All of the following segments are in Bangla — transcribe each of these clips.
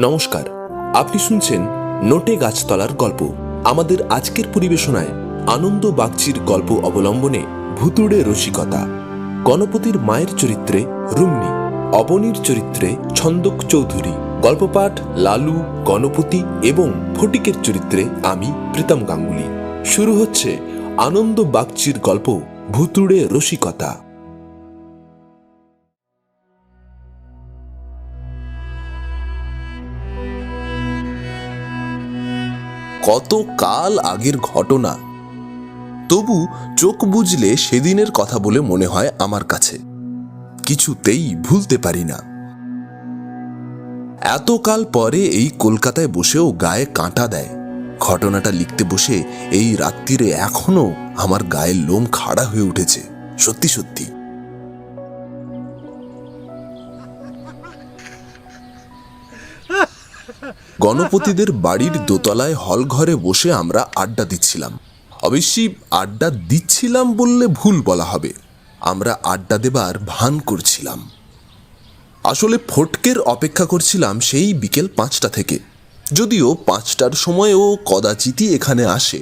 নমস্কার, আপনি শুনছেন নোটে গাছতলার গল্প। আমাদের আজকের পরিবেশনায় আনন্দ বাগচির গল্প অবলম্বনে ভুতুড়ে রসিকতা। গণপতির মায়ের চরিত্রে রুমনি, অবনীর চরিত্রে ছন্দক চৌধুরী, গল্পপাঠ লালু, গণপতি এবং ফটিকের চরিত্রে আমি প্রীতম গাঙ্গুলি। শুরু হচ্ছে আনন্দ বাগচির গল্প ভুতুড়ে রসিকতা। কত কাল আগের ঘটনা, তবু চোখ বুঝলে সেদিনের কথা বলে মনে হয় আমার কাছে। কিছুতেই ভুলতে পারি না। এতকাল পরে এই কলকাতায় বসেও গায়ে কাঁটা দেয়। ঘটনাটা লিখতে বসে এই রাত্রিরে এখনো আমার গায়ের লোম খাড়া হয়ে উঠেছে। সত্যি সত্যি। গণপতিদের বাড়ির দোতলায় হল ঘরে বসে আমরা আড্ডা দিচ্ছিলাম। অবশ্যই আড্ডা দিচ্ছিলাম বললে ভুল বলা হবে, আমরা আড্ডা দেবার ভান করছিলাম। আসলে ফটকের অপেক্ষা করছিলাম সেই বিকেল 5টা থেকে। যদিও 5টার সময়ও কদাচিতই এখানে আসে।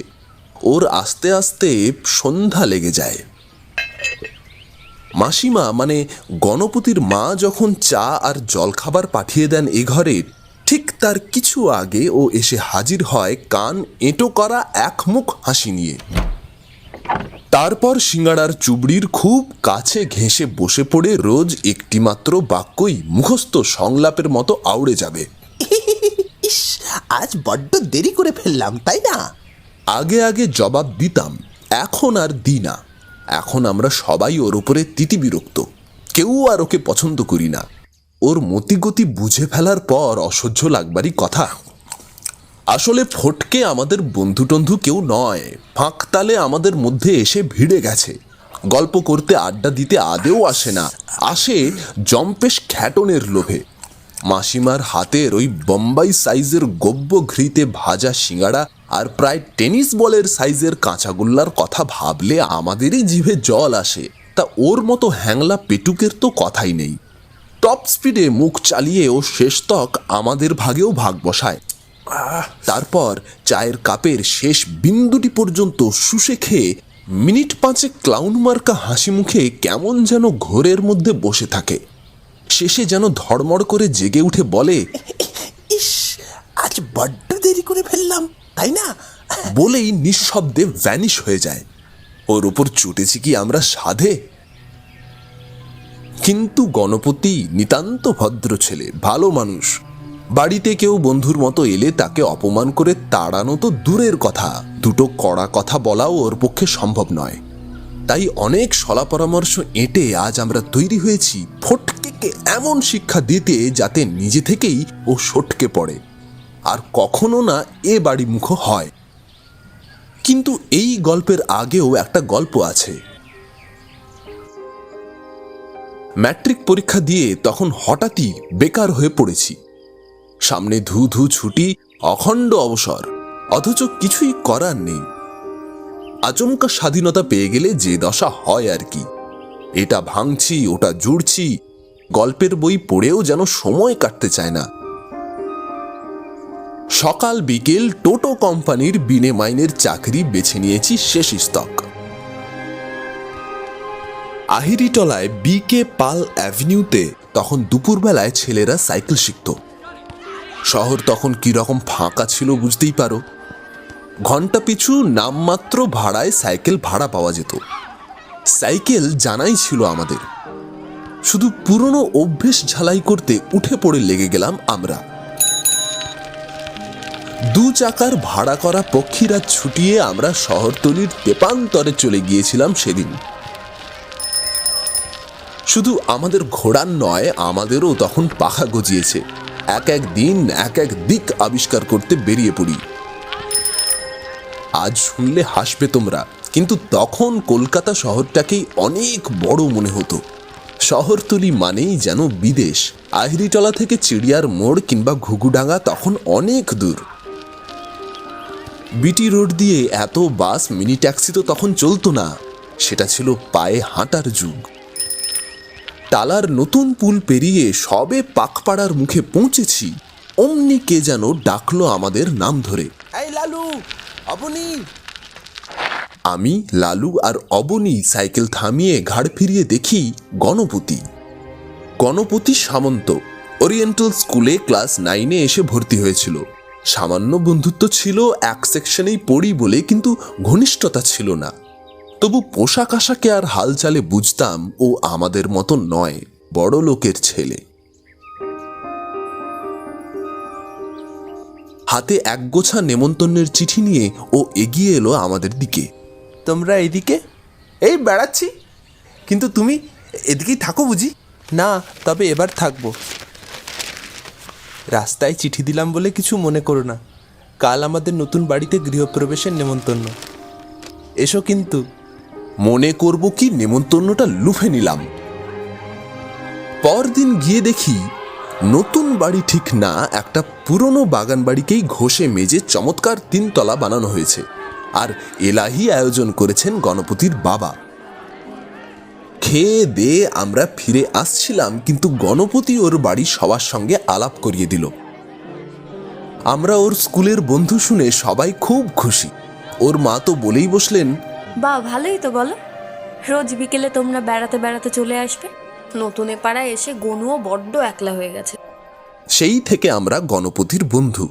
ওর আস্তে আস্তে সন্ধ্যা লেগে যায়। মাসিমা মানে গণপতির মা যখন চা আর জলখাবার পাঠিয়ে দেন এ ঘরে, ঠিক তার কিছু আগে ও এসে হাজির হয় কান এঁটো করা একমুখ হাসি নিয়ে। তারপর সিঙ্গাড়ার চুবড়ির খুব কাছে ঘেঁষে বসে পড়ে রোজ একটিমাত্র বাক্যই মুখস্থ সংলাপের মতো আউড়ে যাবে। ইস, আজ বড্ড দেরি করে ফেললাম, তাই না? আগে আগে জবাব দিতাম, এখন আর দিই না। এখন আমরা সবাই ওর উপরে তিতিবিরক্ত। কেউ আর ওকে পছন্দ করি না। ওর মতিগতি বুঝে ফেলার পর অসহ্য লাগবারই কথা। আসলে ফটকে আমাদের বন্ধু টন্ধু কেউ নয়। ফাঁকতালে আমাদের মধ্যে এসে ভিড়ে গেছে। গল্প করতে আড্ডা দিতে আদেও আসে না, আসে জম্পেশ খ্যাটনের লোভে। মাসিমার হাতের ওই বোম্বাই সাইজের গব্য ঘৃতে ভাজা সিঙ্গাড়া আর প্রায় টেনিস বলের সাইজের কাঁচাগোল্লার কথা ভাবলে আমাদেরই জিভে জল আসে। তা ওর মতো হ্যাংলা পেটুকের তো কথাই নেই। টপ স্পিডে মুখ চালিয়ে ও শেষতক আমাদের ভাগেও ভাগ বসায়। তারপর চায়ের কাপের শেষ বিন্দুটি পর্যন্ত শুষে খেয়ে মিনিট 5 ক্লাউন মার্কা হাসি মুখে কেমন যেন ঘোরের মধ্যে বসে থাকে। শেষে যেন ধড়মড় করে জেগে উঠে বলে, ইস, আজ বড্ড দেরি করে ফেললাম, তাই না? বলেই নিঃশব্দে ভ্যানিশ হয়ে যায়। ওর উপর চুটেছি কি আমরা সাধে? কিন্তু গণপতি নিতান্ত ভদ্র ছেলে, ভালো মানুষ। বাড়িতে কেউ বন্ধুর মতো এলে তাকে অপমান করে তাড়ানো তো দূরের কথা, দুটো কড়া কথা বলাও ওর পক্ষে সম্ভব নয়। তাই অনেক সলা পরামর্শ এঁটে আজ আমরা তৈরি হয়েছি ফটকে এমন শিক্ষা দিতে যাতে নিজে থেকেই ও সটকে পড়ে আর কখনো না এ বাড়ি মুখ হয়। কিন্তু এই গল্পের আগেও একটা গল্প আছে। ম্যাট্রিক পরীক্ষা দিয়ে তখন হঠাৎই বেকার হয়ে পড়েছি। সামনে ধু ধু ছুটি, অখণ্ড অবসর, অথচ কিছুই করার নেই। আচমকা স্বাধীনতা পেয়ে গেলে যে দশা হয় আর কি। এটা ভাঙছি, ওটা জুড়ছি, গল্পের বই পড়েও যেন সময় কাটতে চায় না। সকাল বিকেল টোটো কোম্পানির বিনে মাইনের চাকরি বেছে নিয়েছি শেষ স্তক। আহিরিটলায় বিকে পাল অ্যাভিনিউতে তখন দুপুরবেলায় ছেলেরা সাইকেল শিখত। শহর তখন কিরকম ফাঁকা ছিল বুঝতেই পারো। ঘন্টা পিছু নামমাত্র ভাড়ায় সাইকেল ভাড়া পাওয়া যেত। সাইকেল জানাই ছিল আমাদের। শুধু পুরনো অভ্যেস ঝালাই করতে উঠে পড়ে লেগে গেলাম আমরা। 2 চাকার ভাড়া করা পক্ষীরাজ ছুটিয়ে আমরা শহরতলির তেপান্তরে চলে গিয়েছিলাম সেদিন। শুধু আমাদের ঘোড়ার নয়, আমাদেরও তখন পাখা গজিয়েছে। এক এক দিন এক এক দিক আবিষ্কার করতে বেরিয়ে পড়ি। আজ শুনলে হাসবে তোমরা, কিন্তু তখন কলকাতা শহরটাকেই অনেক বড় মনে হতো। শহরতলি মানেই যেন বিদেশ। আহিরিটলা থেকে চিড়িয়ার মোড় কিংবা ঘুঘুডাঙ্গা তখন অনেক দূর। বিটি রোড দিয়ে এত বাস, মিনি ট্যাক্সি তো তখন চলতো না। সেটা ছিল পায়ে হাঁটার যুগ। টালার নতুন পুল পেরিয়ে সবে পাকপাড়ার মুখে পৌঁছেছি, অমনি কে যেন ডাকলো আমাদের নাম ধরে। এই লালু, অবনী। আমি, লালু আর অবনী সাইকেল থামিয়ে ঘাড় ফিরিয়ে দেখি গণপতি। গণপতি সামন্ত ওরিয়েন্টাল স্কুলে ক্লাস 9-এ এসে ভর্তি হয়েছিল। সামান্য বন্ধুত্ব ছিল, এক সেকশনেই পড়ি বলে, কিন্তু ঘনিষ্ঠতা ছিল না। তবু পোশাক আশাকে আর হালচালে বুঝতাম ও আমাদের মতো নয়, বড় লোকের ছেলে। হাতে একগোছা নেমন্তন্নের চিঠি নিয়ে ও এগিয়ে এলো আমাদের দিকে। তোমরা এদিকে? এই বেড়াচ্ছি। কিন্তু তুমি এদিকেই থাকো বুঝি? না, তবে এবার থাকবো। রাস্তায় চিঠি দিলাম বলে কিছু মনে করো না। কাল আমাদের নতুন বাড়িতে গৃহপ্রবেশের নেমন্তন্ন, এসো কিন্তু। মনে করব কি নেমন্তন্নটা লুফে নিলাম। পরদিন গিয়ে দেখি নতুন বাড়ি ঠিক না, একটা পুরনো বাগান বাড়িকেই ঘষে মেজে চমৎকার 3 তলা বানানো হয়েছে। আর এলাহি আয়োজন করেছেন গণপতির বাবা। খেয়ে দিয়ে আমরা ফিরে আসছিলাম, কিন্তু গণপতি ওর বাড়ি সবার সঙ্গে আলাপ করিয়ে দিল। আমরা ওর স্কুলের বন্ধু শুনে সবাই খুব খুশি। ওর মা তো বলেই বসলেন, বা ভালোই তো, বলো। রোজ বিকেলে তোমরা বেড়াতে বেড়াতে চলে আসবে। নতুন এ পাড়ায় এসে গনুও বড্ড একলা হয়ে গেছে। সেই থেকে আমরা গণপতির বন্ধু।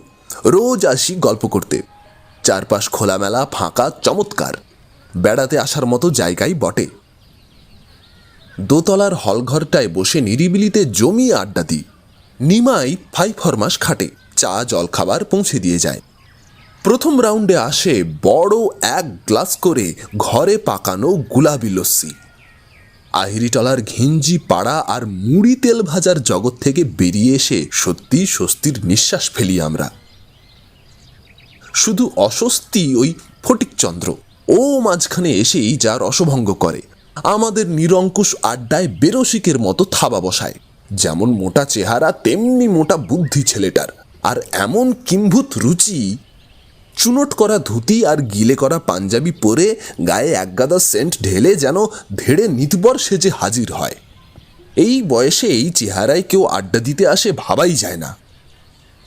রোজ আসি গল্প করতে। চারপাশ খোলামেলা, ফাঁকা, চমৎকার, বেড়াতে আসার মতো জায়গায় বটে। দোতলার হলঘরটায় বসে নিরিবিলিতে জমিয়ে আড্ডা দিই। নিমাই 5 ফরমাস খাটে, চা জল খাবার পৌঁছে দিয়ে যায়। প্রথম রাউন্ডে আসে বড় 1 গ্লাস করে ঘরে পাকানো গুলাবি লস্যি। আহিরিটলার ঘিঞ্জি পাড়া আর মুড়ি তেল ভাজার জগৎ থেকে বেরিয়ে এসে সত্যি স্বস্তির নিঃশ্বাস ফেলি আমরা। শুধু অস্বস্তি ওই ফটিকচন্দ্র, ও মাঝখানে এসেই যা রসভঙ্গ করে। আমাদের নিরঙ্কুশ আড্ডায় বেরসিকের মতো থাবা বসায়। যেমন মোটা চেহারা তেমনি মোটা বুদ্ধি ছেলেটার, আর এমন কিম্ভূত রুচি। চুনট করা ধুতি আর গিলে করা পাঞ্জাবি পরে গায়ে একগাদা সেন্ট ঢেলে যেন ধেড়ে নিতবর সেজে হাজির হয়। এই বয়সে এই চেহারায় কেউ আড্ডা দিতে আসে ভাবাই যায় না।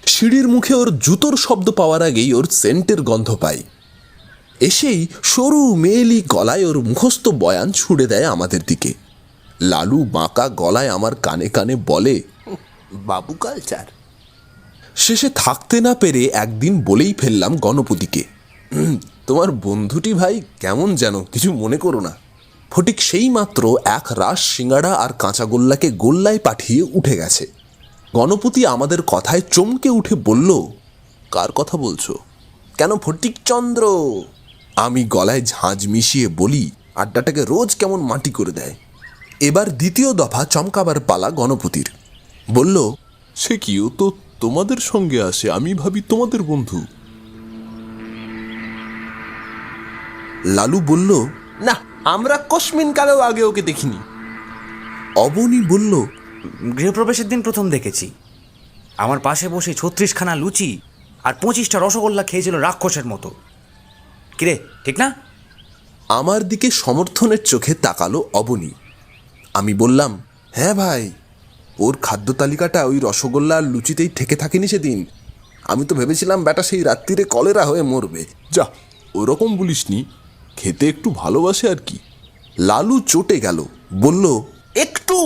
সিঁড়ির মুখে ওর জুতোর শব্দ পাওয়ার আগেই ওর সেন্টের গন্ধ পাই। এসেই সরু মেয়েলি গলায় ওর মুখস্থ বয়ান ছুড়ে দেয় আমাদের দিকে। লালু বাঁকা গলায় আমার কানে কানে বলে, বাবু কালচার। শেষে থাকতে না পেরে একদিন বলেই ফেললাম গণপতিকে, তোমার বন্ধুটি ভাই কেমন যেন, কিছু মনে করো না। ফটিক সেই মাত্র 1 রাস সিঙ্গাড়া আর কাঁচাগোল্লাকে গোল্লায় পাঠিয়ে উঠে গেছে। গণপতি আমাদের কথায় চমকে উঠে বলল, কার কথা বলছো? কেন, ফটিকচন্দ্র। আমি গলায় ঝাঁঝ মিশিয়ে বলি, আড্ডাটাকে রোজ কেমন মাটি করে দেয়। এবার দ্বিতীয় দফা চমকাবার পালা গণপতির। বলল, সে কি, ও তো তোমাদের সঙ্গে আসে, আমি ভাবি তোমাদের বন্ধু। লালু বলল, না, আমরা কসমিন কালেও আগে ওকে দেখিনি। অবনী বলল, গৃহপ্রবেশের দিন প্রথম দেখেছি। আমার পাশে বসে 36খানা লুচি আর 25টা রসগোল্লা খেয়েছিল রাক্ষসের মতো। কিরে, ঠিক না? আমার দিকে সমর্থনের চোখে তাকালো অবনী। আমি বললাম, হ্যাঁ ভাই, ওর খাদ্য তালিকাটা ওই রসগোল্লা আর লুচিতেই ঠেকে থাকেনি সেদিন। আমি তো ভেবেছিলাম ব্যাটা সেই রাত্রিরে কলেরা হয়ে মরবে। যা, ওরকম বলিসনি, খেতে একটু ভালোবাসে আর কি। লালু চটে গেল, বলল, একটু?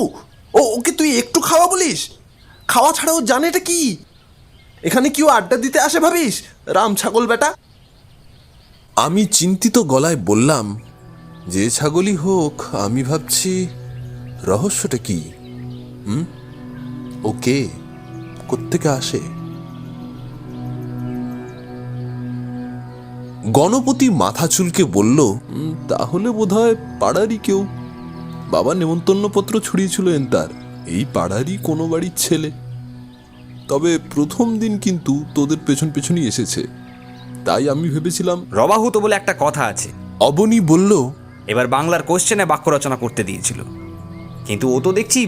ওকে তুই একটু খাওয়া বলিস? খাওয়া ছাড়াও জানে এটা কি? এখানে কেউ আড্ডা দিতে আসে ভাবিস? রাম ছাগল বেটা। আমি চিন্তিত গলায় বললাম, যে ছাগলই হোক, আমি ভাবছি রহস্যটা কি? ওকে কোত্থেকে আসে? গণপতি মাথা চুলকে বলল, তাহলে বোধহয় পাড়ারই কেউ। বাবা নেমন্তন্নপত্র ছড়িয়েছিল তার, এই পাড়ারই কোনো বাড়ির ছেলে। তবে প্রথম দিন কিন্তু তোদের পেছন পেছনই এসেছে, তাই আমি ভেবেছিলাম। রবাহুত বলে একটা কথা আছে। অবনী বলল, এবার বাংলার কোশ্চেনে বাক্য রচনা করতে দিয়েছিল, কিন্তু ও তো দেখছি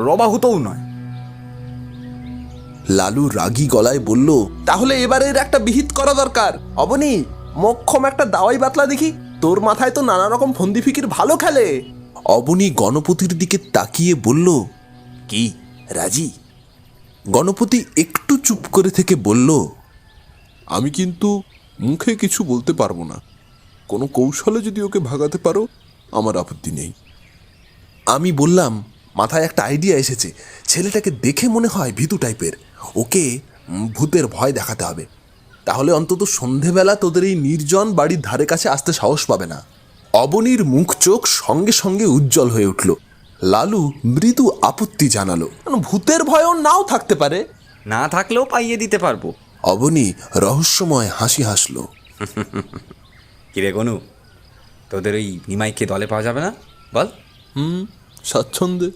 রবাহুতও নয়। লালু রাগী গলায় বলল, তাহলে এবারের একটা বিহিত করা দরকার। অবনী, মক্ষম একটা দাওয়াই বাতলা দেখি। তোর মাথায় তো নানা রকম ফন্দি ফিকির ভালো খেলে। অবনী গণপতির দিকে তাকিয়ে বলল, কি রাজি? গণপতি একটু চুপ করে থেকে বলল, আমি কিন্তু মুখে কিছু বলতে পারবো না। কোনো কৌশলে যদি ওকে ভাগাতে পারো আমার আপত্তি নেই। আমি বললাম, মাথায় একটা আইডিয়া এসেছে। ছেলেটাকে দেখে মনে হয় ভীতু টাইপের। ওকে ভূতের ভয় দেখাতে হবে। তাহলে অন্তত সন্ধেবেলা তোদের এই নির্জন বাড়ির ধারে কাছে আসতে সাহস পাবে না। অবনীর মুখ চোখ সঙ্গে সঙ্গে উজ্জ্বল হয়ে উঠল। লালু মৃদু আপত্তি জানালো, ভূতের ভয়ও নাও থাকতে পারে। না থাকলেও পাইয়ে দিতে পারবো। অবনী রহস্যময় হাসি হাসল। কিরে গনু, তোদের ওই নিমাইকে দলে পাওয়া যাবে না বল? স্বাচ্ছন্দ্যে।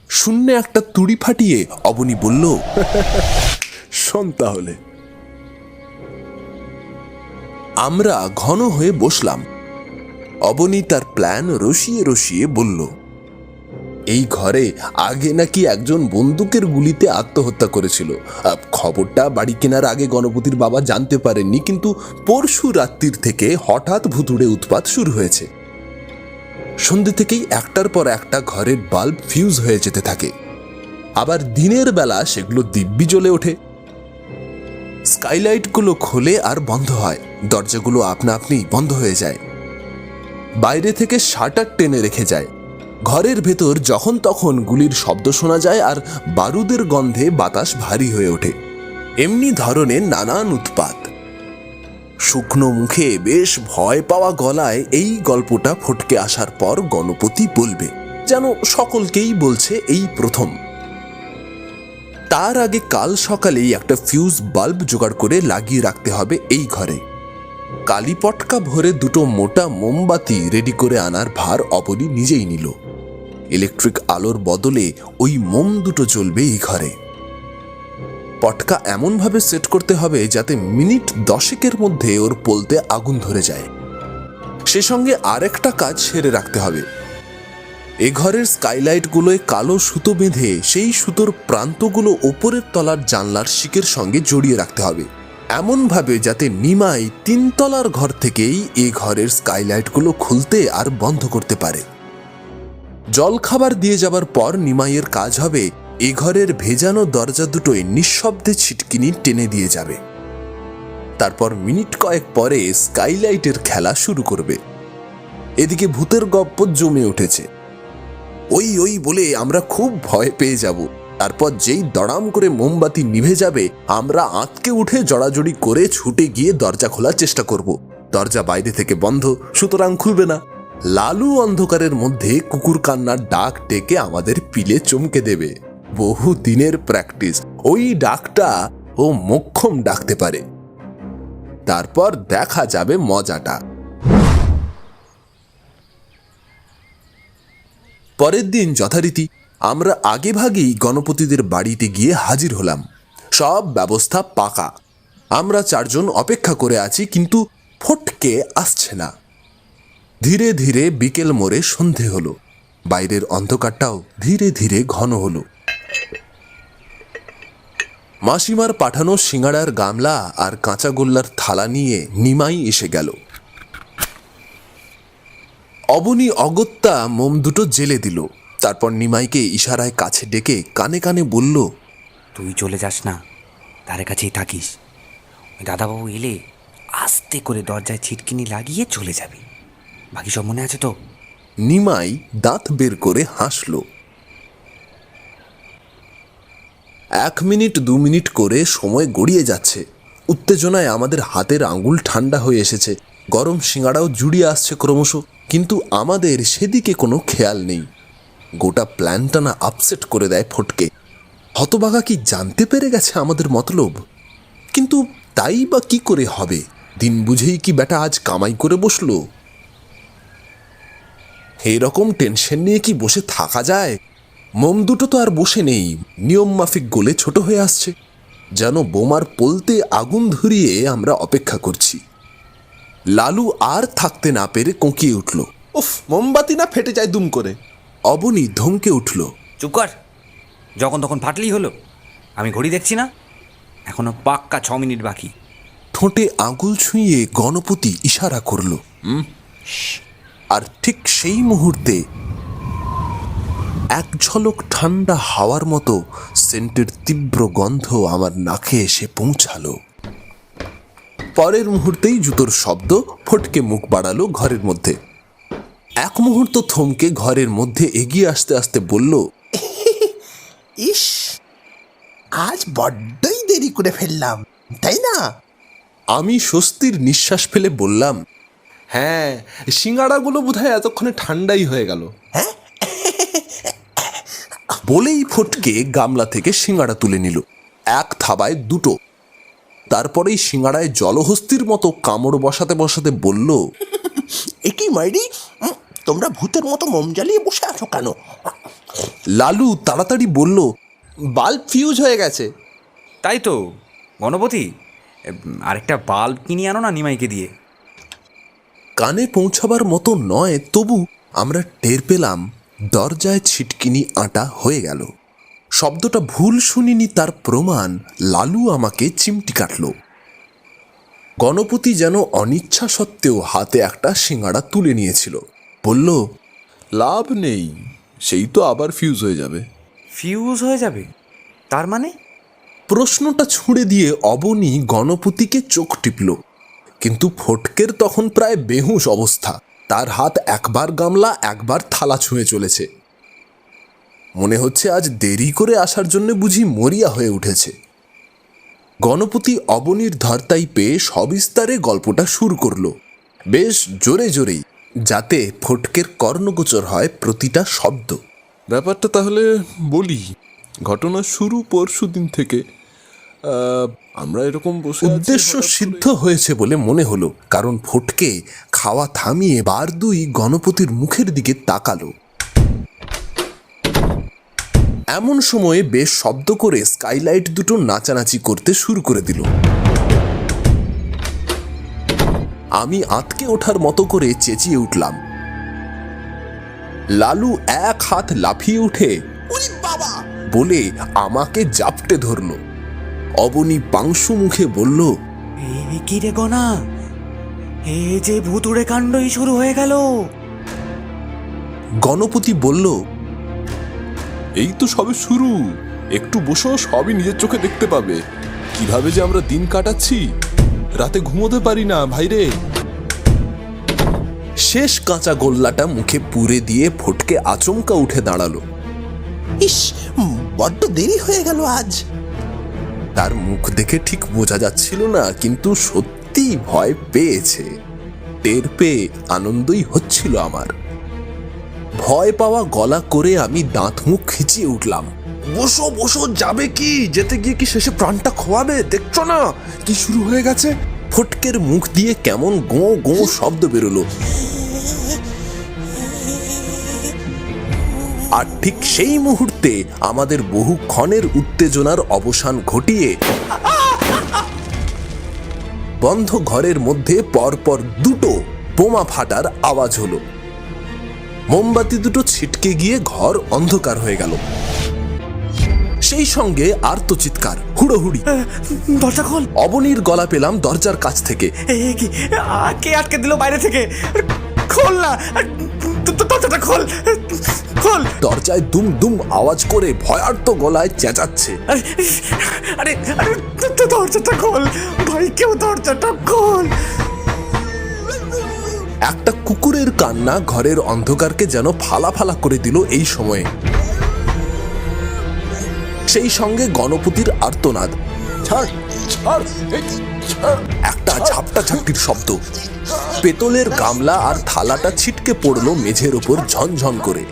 শূন্যে একটা তুড়ি ফাটিয়ে অবনী বলল, শোন তাহলে। আমরা ঘন হয়ে বসলাম। অবনী তার প্ল্যান রসিয়ে রসিয়ে বলল, এই ঘরে আগে নাকি একজন বন্দুকের গুলিতে আত্মহত্যা করেছিল। খবরটা বাড়ি কেনার আগে গণপতির বাবা জানতে পারেননি, কিন্তু পরশু রাত্রির থেকে হঠাৎ ভুতুড়ে উৎপাত শুরু হয়েছে। সন্ধ্যে থেকেই একটার পর একটা ঘরের বাল্ব ফিউজ হয়ে যেতে থাকে। আবার দিনের বেলা সেগুলো দিব্যি জ্বলে ওঠে। স্কাইলাইটগুলো খোলে আর বন্ধ হয়, দরজাগুলো আপনা আপনি বন্ধ হয়ে যায়। বাইরে থেকে শাটার টেনে রেখে যায়। ঘরের ভেতর যখন তখন গুলির শব্দ শোনা যায় আর বারুদের গন্ধে বাতাস ভারী হয়ে ওঠে। এমনি ধরনের নানান উৎপাত। শুকনো মুখে বেশ ভয় পাওয়া গলায় এই গল্পটা ফটকে আসার পর গণপতি বলবে, যেন সকলকেই বলছে এই প্রথম। তার আগে কাল সকালেই একটা ফিউজ বাল্ব জোগাড় করে লাগিয়ে রাখতে হবে এই ঘরে। কালীপটকা ভরে দুটো মোটা মোমবাতি রেডি করে আনার ভার অবনী নিজেই নিল। ইলেকট্রিক আলোর বদলে ওই মোম দুটো জ্বলবে এই ঘরে। পটকা এমনভাবে সেট করতে হবে যাতে মিনিট 10 মধ্যে ওর পোলতে আগুন ধরে যায়। সে সঙ্গে আরেকটা কাজ সেরে রাখতে হবে। এ ঘরের স্কাইলাইটগুলোয় কালো সুতো বেঁধে সেই সুতোর প্রান্তগুলো ওপরের তলার জানলার শিকের সঙ্গে জড়িয়ে রাখতে হবে, এমনভাবে যাতে নিমাই 3 তলার ঘর থেকেই এ ঘরের স্কাইলাইটগুলো খুলতে আর বন্ধ করতে পারে। জলখাবার দিয়ে যাবার পর নিমাইয়ের কাজ হবে এ ঘরের ভেজানো দরজা দুটোয় নিঃশব্দে ছিটকিনি টেনে দিয়ে যাবে। তারপর মিনিট কয়েক পরে স্কাইলাইটের খেলা শুরু করবে। এদিকে ভূতের গপ্প জমে উঠেছে। ওই ওই বলে আমরা খুব ভয় পেয়ে যাব। তারপর যেই দড়াম করে মোমবাতি নিভে যাবে, আমরা আঁতকে উঠে জড়াজড়ি করে ছুটে গিয়ে দরজা খোলার চেষ্টা করব। দরজা বাইরে থেকে বন্ধ, সুতরাং খুলবে না। লালু অন্ধকারের মধ্যে কুকুর কান্নার ডাক ডেকে আমাদের পিলে চমকে দেবে। বহু দিনের প্র্যাকটিস। ওই ডাকটা ও মোক্ষম ডাকতে পারে। তারপর দেখা যাবে মজাটা। পরের দিন যথারীতি আমরা আগেভাগেই গণপতিদের বাড়িতে গিয়ে হাজির হলাম। সব ব্যবস্থা পাকা। আমরা 4 জন অপেক্ষা করে আছি, কিন্তু ফটকে আসছে না। ধীরে ধীরে বিকেল মোড়ে সন্ধে হলো। বাইরের অন্ধকারটাও ধীরে ধীরে ঘন হলো। মাসিমার পাঠানো সিঙ্গাড়ার গামলা আর কাঁচাগোল্লার থালা নিয়ে নিমাই এসে গেল। অবনী অগত্যা মোম দুটো জেলে দিল। তারপর নিমাইকে ইশারায় কাছে ডেকে কানে কানে বলল, তুই চলে যাস না, ধারে কাছেই থাকিস। ওই দাদাবাবু এলে আস্তে করে দরজায় ছিটকিনি লাগিয়ে চলে যাবি। বাকি সব মনে আছে তো? নিমাই দাঁত বের করে হাসল। 1 মিনিট 2 মিনিট করে সময় গড়িয়ে যাচ্ছে। উত্তেজনায় আমাদের হাতের আঙুল ঠান্ডা হয়ে এসেছে। গরম সিঙ্গাড়াও জুড়িয়ে আসছে ক্রমশ, কিন্তু আমাদের সেদিকে কোনো খেয়াল নেই। গোটা প্ল্যানটা না আপসেট করে দেয় ফটকে। হতভাগা কি জানতে পেরে গেছে আমাদের মতলব? কিন্তু তাই বা কি করে হবে? দিন বুঝেই কি বেটা আজ কামাই করে বসলো? এরকম টেনশন নিয়ে কি বসে থাকা যায়? মোম দুটো তো আর বসে নেই, নিয়ম মাফিক গলে ছোট হয়ে আসছে। যেন বোমার পোলতে আগুন ধরিয়ে আমরা অপেক্ষা করছি। লালু আর থাকতে না পেরে কোঁকিয়ে উঠল। উফ, মোমবাতি না ফেটে যায় দুম করে। অবনী ধমকে উঠল, চুপ কর, যখন তখন ফাটলেই হলো। আমি ঘড়ি দেখছি না, এখনো পাক্কা 6 মিনিট বাকি। ঠোঁটে আঙুল ছুঁয়ে গণপতি ইশারা করল। আর ঠিক সেই মুহূর্তে এক ঝলক ঠান্ডা হাওয়ার মতো সেন্টের তীব্র গন্ধ আমার নাকে এসে পৌঁছালো। পরের মুহূর্তেই জুতোর শব্দ, ফটকে মুখ বাড়ালো ঘরের মধ্যে। এক মুহূর্ত থমকে ঘরের মধ্যে এগিয়ে আসতে আসতে বলল, ইস, আজ বড্ডই দেরি করে ফেললাম, তাই না? আমি স্বস্তির নিঃশ্বাস ফেলে বললাম, হ্যাঁ, সিঙ্গাড়াগুলো বোধহয় এতক্ষণে ঠান্ডাই হয়ে গেল। বলেই ফটকে গামলা থেকে সিঙ্গাড়া তুলে নিল, এক থাবায় দুটো। তারপরেই সিঙ্গাড়ায় জলহস্তির মতো কামড় বসাতে বসাতে বলল, একই মাইরি, তোমরা ভূতের মতো মোম জ্বালিয়ে বসে আছো কেন? লালু তাড়াতাড়ি বলল, বাল্ব ফিউজ হয়ে গেছে। তাই তো গণপতি, আরেকটা বাল্ব কিনে আনো না নিমাইকে দিয়ে। কানে পৌঁছাবার মতো নয়, তবু আমরা টের পেলাম দরজায় ছিটকিনি আটা হয়ে গেল। শব্দটা ভুল শুনিনি তার প্রমাণ লালু আমাকে চিমটি কাটল। গণপতি যেন অনিচ্ছা সত্ত্বেও হাতে একটা সিঙ্গাড়া তুলে নিয়েছিল, বলল, লাভ নেই, সেই তো আবার ফিউজ হয়ে যাবে। ফিউজ হয়ে যাবে তার মানে? প্রশ্নটা ছুঁড়ে দিয়ে অবনী গণপতিকে চোখ টিপল, কিন্তু ফটকের তখন প্রায় বেহুশ অবস্থা। তার হাত একবার গামলা একবার থালা ছুঁয়ে চলেছে। মনে হচ্ছে আজ দেরি করে আসার জন্য বুঝি মরিয়া হয়ে উঠেছে। গণপতি অবনীর ধরতাই পেয়ে সবিস্তারে গল্পটা শুরু করলো, বেশ জোরে জোরেই, যাতে ফটকের কর্ণগোচর হয় প্রতিটা শব্দ। ব্যাপারটা তাহলে বলি। ঘটনা শুরু পরশু দিন থেকে। আমরা এরকম বসে আছি, উদ্দেশ্য হঠাৎ করে- সিদ্ধ হয়েছে বলে মনে হলো, কারণ ফটকে খাওয়া থামিয়ে বার দুই গণপতির মুখের দিকে তাকালো। এমন সময়ে বেশ শব্দ করে স্কাইলাইট দুটো নাচানাচি করতে শুরু করে দিল। আমি আঁতকে ওঠার মতো করে চেঁচিয়ে উঠলাম। লালু এক হাত লাফিয়ে উঠে ওরে বাবা! বলে আমাকে জাপটে ধরল। অবনী পাংশু মুখে বলল, এ কি রে গনা, এ যে ভুতুড়ে কাণ্ডই শুরু হয়ে গেল। গণপতি বলল, এই তো সবে শুরু, একটু বসো, সবই নিজের চোখে দেখতে পাবে। কিভাবে যে আমরা দিন কাটাচ্ছি, রাতে ঘুমোতে পারি না ভাইরে। শেষ কাঁচা গোল্লাটা মুখে পুরে দিয়ে ফটকে আচমকা উঠে দাঁড়ালো। ইস, বড্ড দেরি হয়ে গেল আজ। তার মুখ দেখে ঠিক বোঝা যাচ্ছিল না, কিন্তু সত্যি ভয় পেয়েছে। টের পেয়ে আনন্দই হচ্ছিল আমার। ভয় পাওয়া গলা করে আমি দাঁত মুখ খিচিয়ে উঠলাম, বসো বসো, যাবে কি? যেতে গিয়ে কি শেষে প্রাণটা খোয়াবে? দেখছো না কি শুরু হয়ে গেছে? ফটকের মুখ দিয়ে কেমন গোঁ গোঁ শব্দ বেরোলো। আর ঠিক সেই মুহূর্তে আমাদের বহুক্ষণের উত্তেজনার অবসান ঘটিয়ে বন্ধ ঘরের মধ্যে পরপর দুটো বোমা ফাটার আওয়াজ হলো। মোমবাতি দুটো ছিটকে গিয়ে ঘর অন্ধকার হয়ে গেল। সেই সঙ্গে আর্তচিৎকার, হুড়োহুড়ি। দরজা খোল। অবনীর গলা পেলাম দরজার কাছ থেকে। কি কে আটকে দিল বাইরে থেকে? খোল না, দরজাটা খোল, খোল। দরজায় দুম দুম আওয়াজ করে ভয়ার্ত গলায় চেঁচাচ্ছে। আরে আরে আরে, দরজাটা খোল ভাই, কেউ দরজাটা খোল। একটা কুকুরের কান্না ঘরের অন্ধকারকে যেন ফালা ফালা করে দিল এই সময়ে। সেই সঙ্গে গণপতির আর্তনাদ, ছাড় ছাড়, এই ছাড়। একটা ঝাপটা ঝাপটির শব্দ। পেতলের গামলা আর থালাটা ছিটকে পড়লো মেঝের ওপর ঝনঝন করে।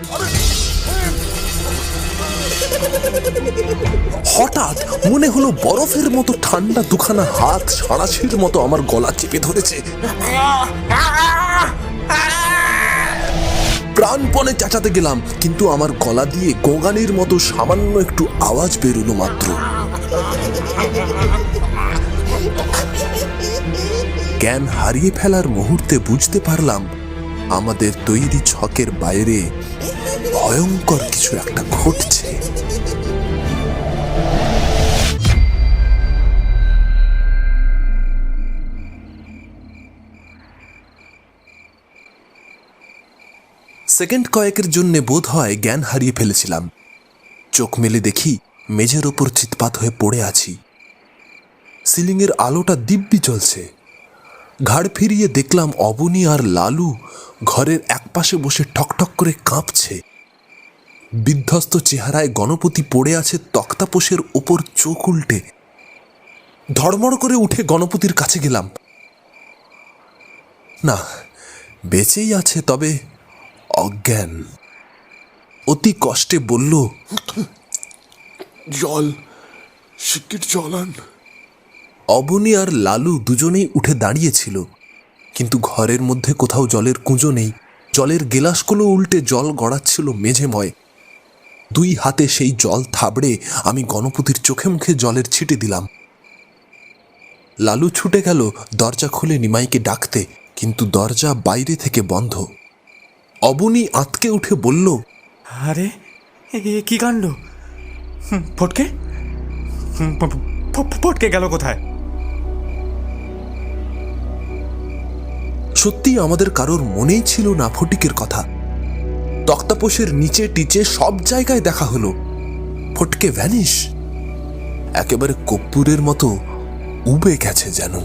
হঠাৎ মনে হলো বরফের মতো ঠান্ডা দুখানা হাত সাঁড়াশির মতো আমার গলা চেপে ধরেছে। প্রাণপণে চেঁচাতে গেলাম, কিন্তু আমার গলা দিয়ে গোঙানির মতো সামান্য একটু আওয়াজ বেরোলো মাত্র। জ্ঞান হারিয়ে ফেলার মুহূর্তে বুঝতে পারলাম আমাদের তৈরি ছকের বাইরে ভয়ঙ্কর কিছু একটা ঘটছে। সেকেন্ড কয়েকের জন্য বোধ হয় জ্ঞান হারিয়ে ফেলেছিলাম। চোখ মেলে দেখি মেঝের ওপর চিৎপাত হয়ে পড়ে আছি। সিলিংয়ের আলোটা দিব্যি জ্বলছে। ঘাড় ফিরিয়ে দেখলাম অবনী আর লালু ঘরের একপাশে বসে ঠকঠক করে কাঁপছে। বিধ্বস্ত চেহারায় গণপতি পড়ে আছে তক্তাপোষের ওপর চোখ উল্টে। ধড়মড় করে উঠে গণপতির কাছে গেলাম। না, বেঁচেই আছে, তবে অজ্ঞান। অতি কষ্টে বলল, জল, শিগগির জল আন। অবনী আর লালু দুজনেই উঠে দাঁড়িয়েছিল, কিন্তু ঘরের মধ্যে কোথাও জলের কুঁজো নেই। জলের গেলাসগুলো উল্টে জল গড়াচ্ছিল মেঝেময়। দুই হাতে সেই জল থাবড়ে আমি গণপতির চোখে মুখে জলের ছিটে দিলাম। লালু ছুটে গেল দরজা খুলে নিমাইকে ডাকতে, কিন্তু দরজা বাইরে থেকে বন্ধ। অবনী আঁতকে উঠে বলল, আরে এ কি কাণ্ড! ফটকে ফটকে গেল কোথায়? সত্যি আমাদের কারোর মনেই ছিল না ফটিকের কথা। তক্তাপোষের নিচে টিচে সব জায়গায় দেখা হলো, ফটকে ভ্যানিশ। একেবারে কর্পূরের মতো উবে গেছে যেন।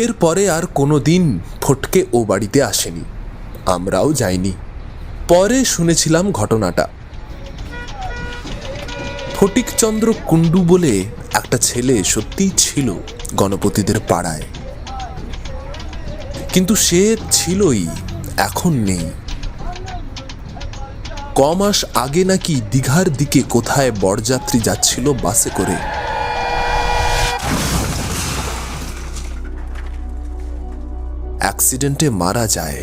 এরপরে আর কোনোদিন ফটকে ও বাড়িতে আসেনি, আমরাও যাইনি। পরে শুনেছিলাম ঘটনাটা। ফটিকচন্দ্র কুণ্ডু বলে একটা ছেলে সত্যিই ছিল গণপতিদের পাড়ায়, কিন্তু সে ছিলই, এখন নেই। কমাস আগে নাকি দীঘার দিকে কোথায় বরযাত্রী যাচ্ছিল বাসে করে। অ্যাক্সিডেন্টে মারা যায়।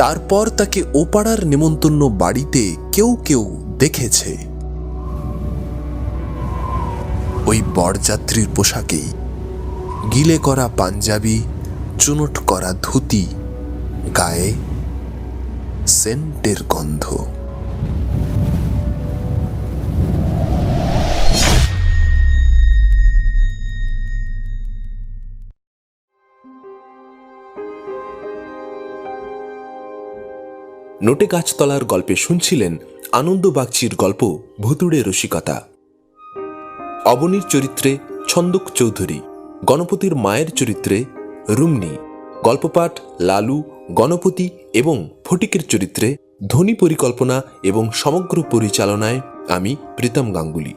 তারপর তাকে ওপাড়ার নেমন্তন্ন বাড়িতে কেউ কেউ দেখেছে, ওই বরযাত্রীর পোশাকেই, গিলে করা পাঞ্জাবি, চুনট করা ধুতি, গায়ে সেন্টের গন্ধ। নোটে গাছতলার গল্পে শুনছিলেন আনন্দ বাগচির গল্প ভুতুড়ে রসিকতা। অবনীর চরিত্রে ছন্দক চৌধুরী, গণপতির মায়ের চরিত্রে রুমনি, গল্পপাঠ লালু, গণপতি এবং ফটিকের চরিত্রে ধ্বনি পরিকল্পনা এবং সমগ্র পরিচালনায় আমি প্রীতম গাঙ্গুলি।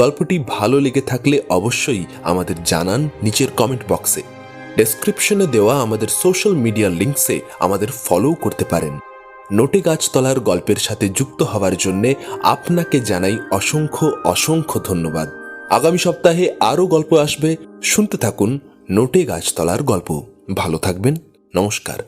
গল্পটি ভালো লেগে থাকলে অবশ্যই আমাদের জানান নিচের কমেন্ট বক্সে। ডেসক্রিপশনে দেওয়া আমাদের সোশ্যাল মিডিয়া লিঙ্কসে আমাদের ফলো করতে পারেন। নোটে গাছতলার গল্পের সাথে যুক্ত হওয়ার জন্য আপনাকে জানাই অসংখ্য অসংখ্য ধন্যবাদ। আগামী সপ্তাহে আরও গল্প আসবে, শুনতে থাকুন নোটে গাছতলার গল্প। ভালো থাকবেন, নমস্কার।